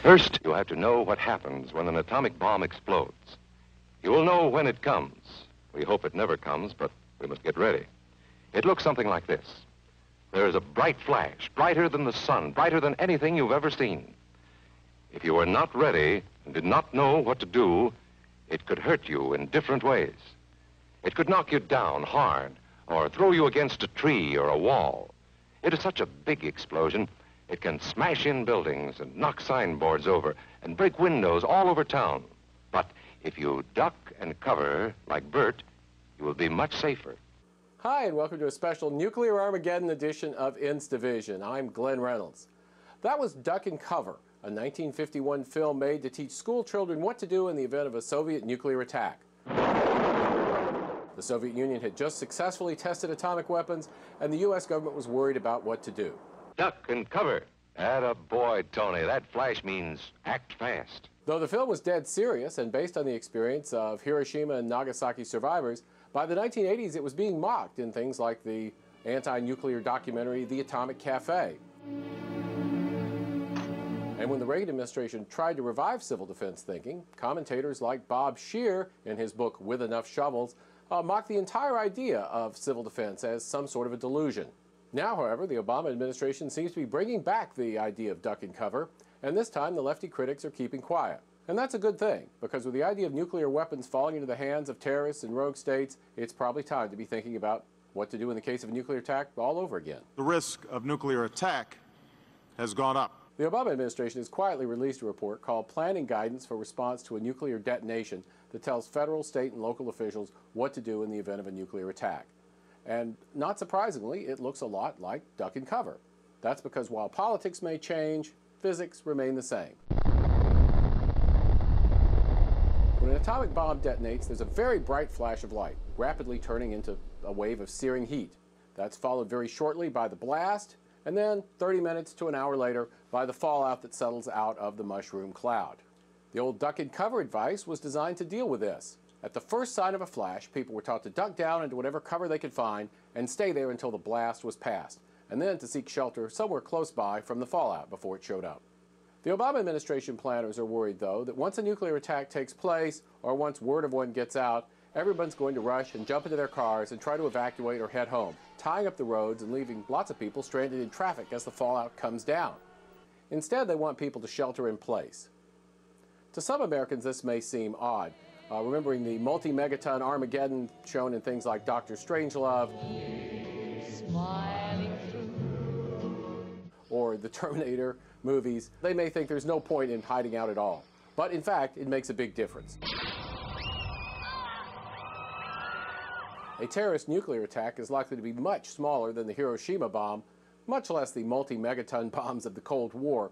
First, you'll have to know what happens when an atomic bomb explodes. You will know when it comes. We hope it never comes, but we must get ready. It looks something like this. There is a bright flash, brighter than the sun, brighter than anything you've ever seen. If you were not ready and did not know what to do, it could hurt you in different ways. It could knock you down hard or throw you against a tree or a wall. It is such a big explosion, it can smash in buildings and knock signboards over and break windows all over town. But if you duck and cover like Bert, you will be much safer. Hi, and welcome to a special Nuclear Armageddon edition of N's Division. I'm Glenn Reynolds. That was Duck and Cover, a 1951 film made to teach school children what to do in the event of a Soviet nuclear attack. The Soviet Union had just successfully tested atomic weapons, and the U.S. government was worried about what to do. Duck and cover. Atta boy, Tony. That flash means act fast. Though the film was dead serious and based on the experience of Hiroshima and Nagasaki survivors, by the 1980s it was being mocked in things like the anti-nuclear documentary The Atomic Cafe. And when the Reagan administration tried to revive civil defense thinking, commentators like Bob Scheer, in his book With Enough Shovels, mocked the entire idea of civil defense as some sort of a delusion. Now, however, the Obama administration seems to be bringing back the idea of duck and cover, and this time the lefty critics are keeping quiet. And that's a good thing, because with the idea of nuclear weapons falling into the hands of terrorists and rogue states, it's probably time to be thinking about what to do in the case of a nuclear attack all over again. The risk of nuclear attack has gone up. The Obama administration has quietly released a report called Planning Guidance for Response to a Nuclear Detonation that tells federal, state, and local officials what to do in the event of a nuclear attack. And not surprisingly, it looks a lot like duck and cover. That's because while politics may change, physics remain the same. When an atomic bomb detonates, there's a very bright flash of light, rapidly turning into a wave of searing heat. That's followed very shortly by the blast, and then 30 minutes to an hour later by the fallout that settles out of the mushroom cloud. The old duck and cover advice was designed to deal with this. At the first sign of a flash, people were taught to duck down into whatever cover they could find and stay there until the blast was past, and then to seek shelter somewhere close by from the fallout before it showed up. The Obama administration planners are worried, though, that once a nuclear attack takes place, or once word of one gets out, everyone's going to rush and jump into their cars and try to evacuate or head home, tying up the roads and leaving lots of people stranded in traffic as the fallout comes down. Instead, they want people to shelter in place. To some Americans, this may seem odd, remembering the multi-megaton Armageddon shown in things like Dr. Strangelove or the Terminator movies. They may think there's no point in hiding out at all. But in fact, it makes a big difference. A terrorist nuclear attack is likely to be much smaller than the Hiroshima bomb, much less the multi-megaton bombs of the Cold War,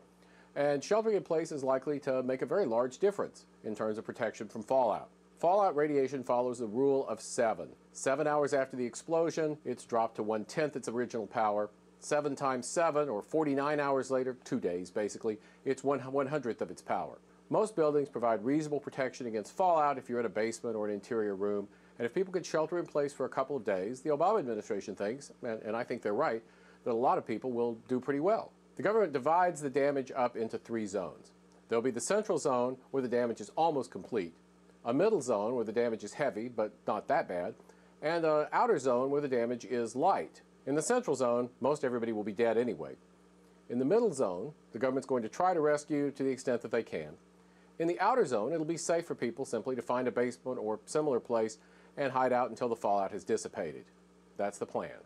and sheltering in place is likely to make a very large difference in terms of protection from fallout. Fallout radiation follows the rule of 7. 7 hours after the explosion, it's dropped to 1/10 its original power. 7 times 7, or 49 hours later, 2 days basically, it's 1/100th of its power. Most buildings provide reasonable protection against fallout if you're in a basement or an interior room, and if people could shelter in place for a couple of days, the Obama administration thinks, and I think they're right, that a lot of people will do pretty well. The government divides the damage up into 3 zones. There'll be the central zone where the damage is almost complete, a middle zone where the damage is heavy but not that bad, and an outer zone where the damage is light. In the central zone, most everybody will be dead anyway. In the middle zone, the government's going to try to rescue to the extent that they can. In the outer zone, it'll be safe for people simply to find a basement or similar place and hide out until the fallout has dissipated. That's the plan.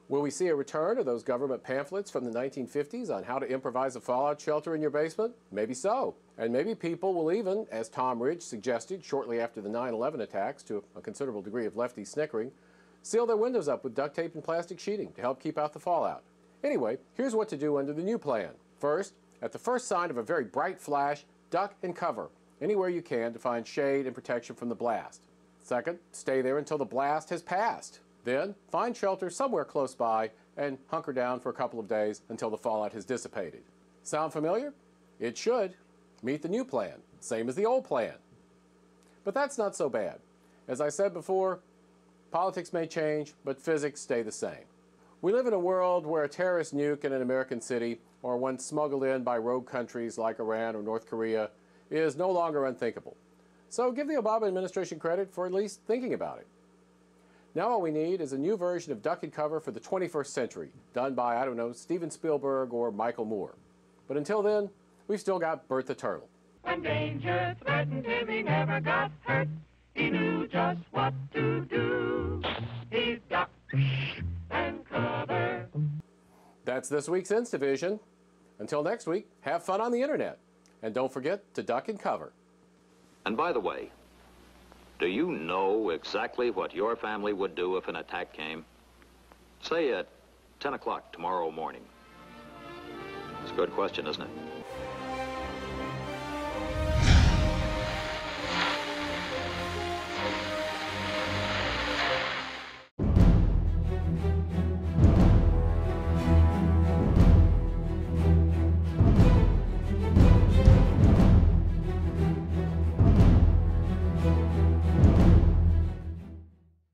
Will we see a return of those government pamphlets from the 1950s on how to improvise a fallout shelter in your basement? Maybe so. And maybe people will even, as Tom Ridge suggested shortly after the 9/11 attacks, to a considerable degree of lefty snickering, seal their windows up with duct tape and plastic sheeting to help keep out the fallout. Anyway, here's what to do under the new plan. First, at the first sign of a very bright flash, duck and cover anywhere you can to find shade and protection from the blast. Second, stay there until the blast has passed. Then, find shelter somewhere close by and hunker down for a couple of days until the fallout has dissipated. Sound familiar? It should. Meet the new plan, same as the old plan. But that's not so bad. As I said before, politics may change, but physics stay the same. We live in a world where a terrorist nuke in an American city, or one smuggled in by rogue countries like Iran or North Korea, is no longer unthinkable. So give the Obama administration credit for at least thinking about it. Now all we need is a new version of Duck and Cover for the 21st century, done by, I don't know, Steven Spielberg or Michael Moore. But until then, we've still got Bert the Turtle. When danger threatened him, he never got hurt. He knew just what to do. He ducked and covered. That's this week's Instavision. Until next week, have fun on the internet. And don't forget to duck and cover. And by the way, do you know exactly what your family would do if an attack came? Say at 10 o'clock tomorrow morning. It's a good question, isn't it?